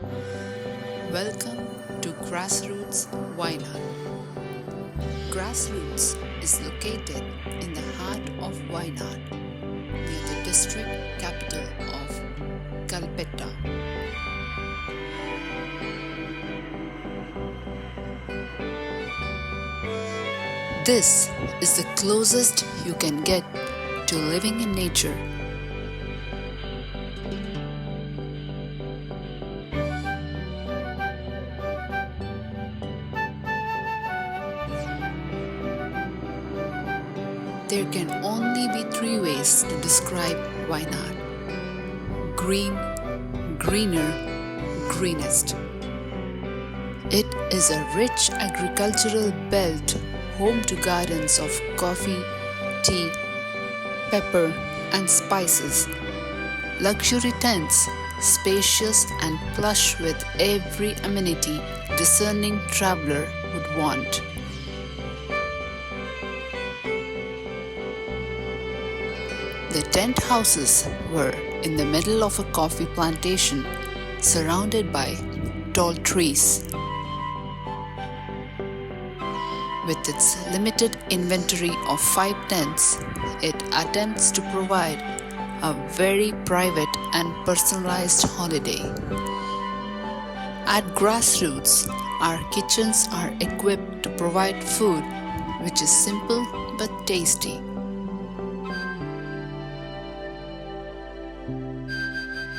Welcome to Grassroots Wayanad. Grassroots is located in the heart of Wayanad, near the district capital of Kalpetta. This is the closest you can get to living in nature. There can only be three ways to describe Wayanad: green, greener, greenest. It is a rich agricultural belt home to gardens of coffee, tea, pepper, and spices, luxury tents, spacious and plush with every amenity discerning traveler would want. The tent houses were in the middle of a coffee plantation surrounded by tall trees. With its limited inventory of 5 tents, it attempts to provide a very private and personalized holiday. At Grassroots, our kitchens are equipped to provide food which is simple but tasty.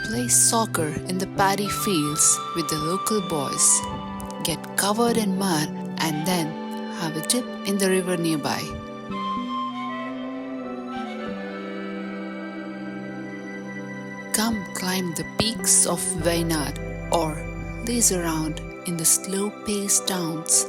Play soccer in the paddy fields with the local boys, get covered in mud, and then have a dip in the river nearby. Come climb the peaks of Wayanad or laze around in the slow-paced towns